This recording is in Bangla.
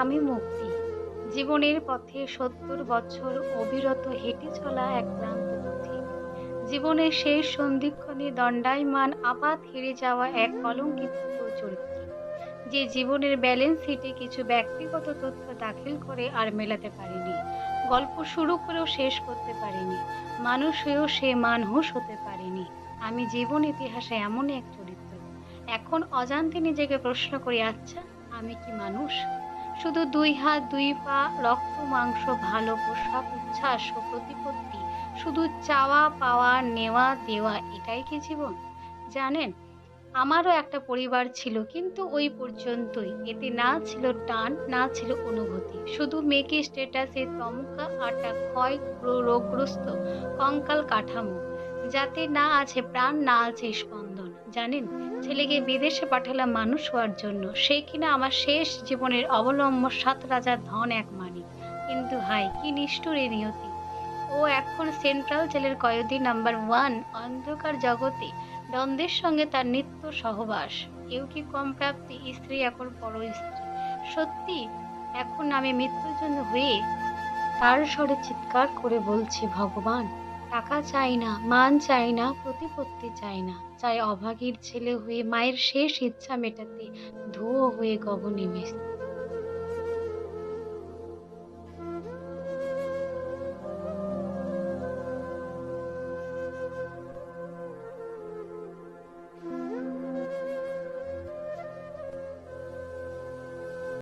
আমি মুক্তি। জীবনের পথে ৭০ বছর অবিরত হেঁটে চলা এক ক্লান্ত পথিক। জীবনের শেষ সন্ধিক্ষণে দণ্ডায়মান আপাত হেরে যাওয়া এক কলঙ্কিত চরিত্র। যে জীবনের ব্যালেন্স শিটে কিছু ব্যক্তিগত তথ্য দাখিল করে আর মেলাতে পারেনি। গল্প শুরু করেও শেষ করতে পারেনি। মানুষ হয়েও সে মানুষ হতে পারেনি। আমি জীবন ইতিহাসে এমন এক চরিত্র। এখন অজান্তে নিজেকে প্রশ্ন করি, আচ্ছা আমি কি মানুষ? শুধু ২ হাত ২ পা, রক্ত মাংস, ভালো পোশাক, উচ্ছ্বাস ও প্রতিপত্তি, শুধু চাওয়া পাওয়া, নেওয়া দেওয়া, এটাই কি জীবন? জানেন, আমারও একটা পরিবার ছিল, কিন্তু ওই পর্যন্তই। এতে না ছিল টান, না ছিল অনুভূতি। শুধু মেকি স্ট্যাটাসে তমকা আটা ক্ষয় রোগগ্রস্ত কঙ্কাল কাঠামো, যাতে না আছে প্রাণ, না আছে স্পন্দন। জানেন, ছেলেকে বিদেশে পাঠালাম মানুষ হওয়ার জন্য। সে কিনা আমার শেষ জীবনের অবলম্ব ৭ রাজার ধন এক মানিক। কিন্তু হায় কি নিষ্ঠুর এ নিয়তি! ও এখন সেন্ট্রাল জেলের কয়েদি নাম্বার 1। অন্ধকার জগতে দ্বন্দ্বের সঙ্গে তার নিত্য সহবাস। কেউ কি কম প্রাপ্তি? স্ত্রী এখন পরস্ত্রী। সত্যি এখন আমি মৃত্যুর জন্য হয়ে তার স্বরে চিৎকার করে বলছি, ভগবান, টাকা চাই না, মান চাই না, প্রতিপত্তি চাই না। চাই অভাগীর ছেলে হয়ে মায়ের শেষ ইচ্ছা মেটাতে ধুয়ো হয়ে গগনে ভেসতে।